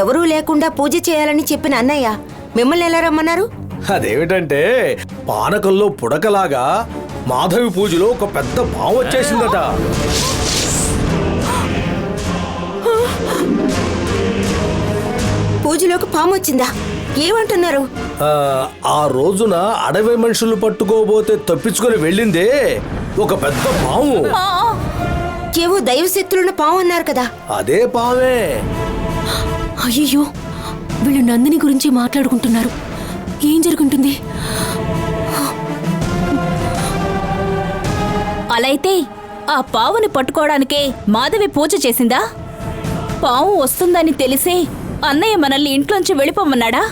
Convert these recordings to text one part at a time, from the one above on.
ఎవరూ లేకుండా పూజ చేయాలని చెప్పిన అన్నయ్య మిమ్మల్ని ఎలా రమ్మన్నారు? అదేమిటంటే పానకంలో పుడకలాగా మాధవి పూజలో ఒక పెద్ద పాము వచ్చేసిందట. పూజలోకి పాము వచ్చిందా? ఏమంటున్నారు? ఆ రోజున అడవి మనుషులు పట్టుకోబోతే తప్పించుకొని వెళ్ళిందే ఒక పెద్ద పాము. ఏవో దైవశక్తులున్న పాము అన్నారు కదా. అదే పామే. అయ్యో, వీళ్ళు నందిని గురించి మాట్లాడుకుంటున్నారు. ఏం జరుగుతుంది? అలా అయితే ఆ పావుని పట్టుకోవడానికే మాధవి పూజ చేసిందా? పాము వస్తుందని తెలిసే అన్నయ్య మనల్ని ఇంట్లోంచి వెళ్ళిపోమన్నాడా?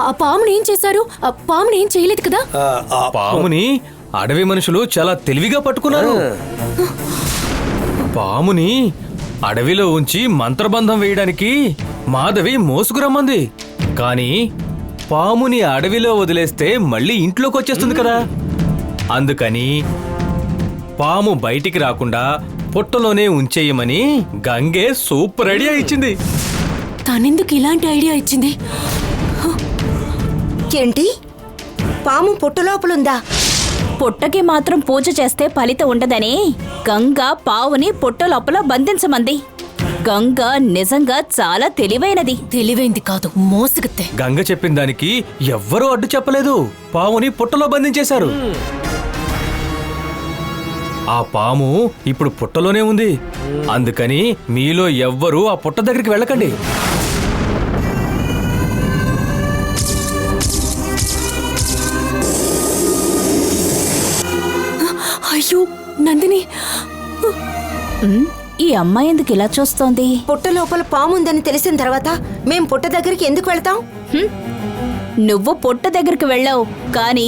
ఆ పాముని ఏం చేశారు? ఆ పాముని ఏం చేయలేదు కదా. పాముని అడవి మనుషులు చాలా తెలివిగా పట్టుకున్నారు. పాముని అడవిలో ఉంచి మంత్రబంధం వేయడానికి మాధవి మోసుకురమ్మంది. కానీ పాముని అడవిలో వదిలేస్తే మళ్ళీ ఇంట్లోకి వచ్చేస్తుంది కదా. అందుకని పాము బయటికి రాకుండా పుట్టలోనే ఉంచేయమని గంగే సూపర్ ఐడియా ఇచ్చింది. తనెందుకు ఇలాంటి ఐడియా ఇచ్చింది? ఏంటి, పాము పుట్టలోపలుందా? పుట్టకి మాత్రం పూజ చేస్తే ఫలితం ఉండదని గంగ పావుని పుట్ట లోపల బంధించమంది. గంగ నిజంగా చాలా తెలివైనది. తెలివైంది కాదు, మోసగత్తే. గంగ చెప్పిన దానికి ఎవ్వరూ అడ్డు చెప్పలేదు. పాముని పుట్టలో బంధించేశారు. ఆ పాము ఇప్పుడు పుట్టలోనే ఉంది. అందుకని మీలో ఎవ్వరూ ఆ పుట్ట దగ్గరికి వెళ్ళకండి. అయ్యో నందిని, ఈ అమ్మాయి ఎందుకు ఇలా చూస్తోంది? పుట్ట లోపల పాము ఉందని తెలిసిన తర్వాత మేం పుట్ట దగ్గరికి ఎందుకు వెళ్తాం? నువ్వు పుట్ట దగ్గరికి వెళ్ళావు, కానీ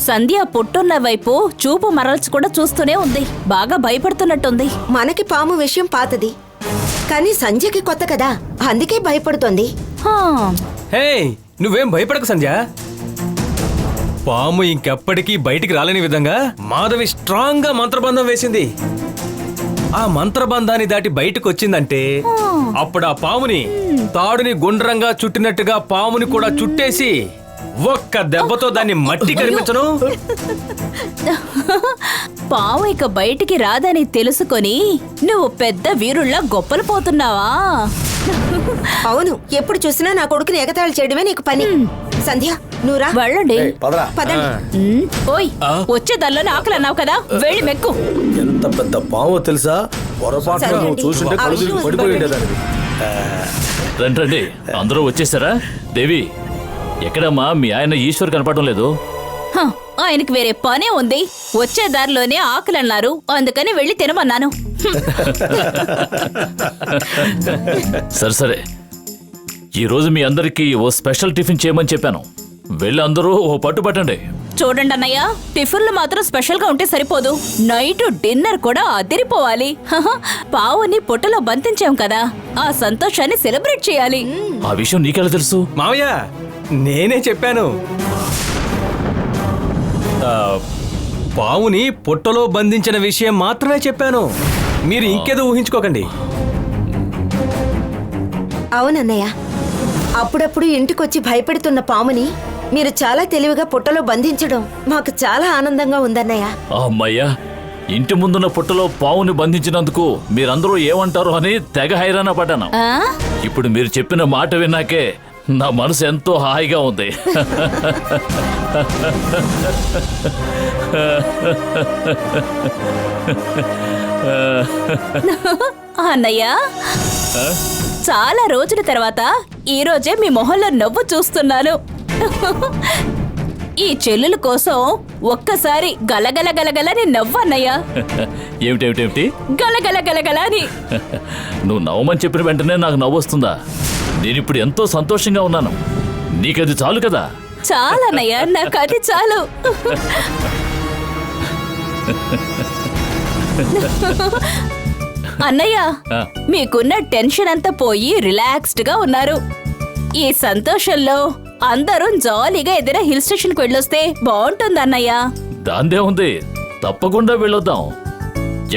సంధ్య పుట్టున్న వైపు చూపు మరల్చి కూడా చూస్తూనే ఉంది. బాగా భయపడుతున్నట్టుంది. మనకి పాము విషయం పాతది, కానీ సంధ్యకి కొత్త కదా, అందుకే భయపడుతోంది. హా, హే, నువ్వేం భయపడకు సంధ్య. పాము ఇంకెప్పటికీ బయటికి రాలేని విధంగా మాధవి స్ట్రాంగ్ గా మంత్రబంధం వేసింది. ఆ మంత్రబంధాన్ని దాటి బయటకు వచ్చిందంటే అప్పుడు ఆ పాముని తాడుని గుండ్రంగా చుట్టినట్టుగా పాముని కూడా చుట్టేసి ఒక్క దెబ్బతో దాన్ని మట్టి కనిపించను. పాము ఇక బయటికి రాదని తెలుసుకొని నువ్వు పెద్ద వీరుల్లా గొప్పలు పోతున్నావా? అవును, ఎప్పుడు చూసినా నా కొడుకుని ఎగతాళి చేయడమే నీకు పని. సంధ్య, నువ్వురా. వెళ్ళండి. పదండి. ఓయ్, వచ్చే దానిలోనే ఆకలి అన్నావు కదా, వెళ్ళి మెక్కు. ఎంత పెద్ద పాము తెలుసా? పొరపాటున నువ్వు చూసుంటే కళ్ళు తిరిగి పడిపోయి ఉండేదానివి. రండి, అందరూ వచ్చేసారా? దేవి, ఎక్కడమ్మా మీ ఆయన ఈశ్వర్ కనపడడం లేదు? హ, ఆయనకి వేరే పనే ఉంది. వచ్చే దారిలోనే ఆకలి అన్నారు, అందుకని వెళ్ళి తినమన్నాను. సరే, ఈ రోజు మీ అందరికి ఓ స్పెషల్ టిఫిన్ చేయమని చెప్పాను. వెళ్ళి అందరూ ఓ పట్టు పట్టండి. చూడండి అన్నయ్య, టిఫిన్లు మాత్రం స్పెషల్ గా ఉంటే సరిపోదు, నైట్ డిన్నర్ కూడా అదిరిపోవాలి. హహ, పావుని పుట్టలో బంధించాం కదా, ఆ సంతోషాన్ని సెలబ్రేట్ చేయాలి. ఆ విషయం నీకెలా తెలుసు? మావయ్య, నేనే చెప్పాను. పావుని పుట్టలో బంధించిన విషయం మాత్రమే చెప్పాను. మీరు ఇంకేదో ఊహించుకోకండి. అవునన్నయ్య, అప్పుడప్పుడు ఇంటికొచ్చి భయపెడుతున్న పాముని మీరు చాలా తెలివిగా పుట్టలో బంధించడం మాకు చాలా ఆనందంగా ఉందన్నయ్య. అమ్మయ్యా, ఇంటి ముందున్న పుట్టలో పావుని బంధించినందుకు మీరందరూ ఏమంటారు అని తెగ హైరాణ పడ్డాను. ఆ? ఇప్పుడు మీరు చెప్పిన మాట విన్నాకే నా మనసు ఎంతో హాయిగా ఉంది. అన్నయ్య, చాలా రోజుల తర్వాత ఈ రోజే మీ మొహంలో నవ్వు చూస్తున్నాను. ఈ చెల్లెల కోసం ఒక్కసారి గలగల గలగలని నవ్వు అన్నయ్య. ఏమిటేమిటేమిటి? గలగల గలగలని. నువ్వు నవ్వమని చెప్పిన వెంటనే నాకు నవ్వు వస్తుందా? నేనిప్పుడు ఎంతో సంతోషంగా ఉన్నాను. నీకది చాలు కదా? చాలన్నయ్య, నాకు అది చాలు. అన్నయ్య, మీకున్న టెన్షన్ అంతా పోయి రిలాక్స్డ్ గా ఉన్నారు. ఈ సంతోషంలో అందరూ జాలీగా ఏదైనా హిల్ స్టేషన్ కి వెళ్ళొస్తే బాగుంటుంది అన్నయ్య. దాందే ఉంది, తప్పకుండా వెళ్ళొద్దాం.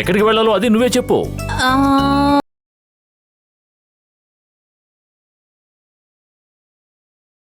ఎక్కడికి వెళ్ళాలో అది నువ్వే చెప్పు.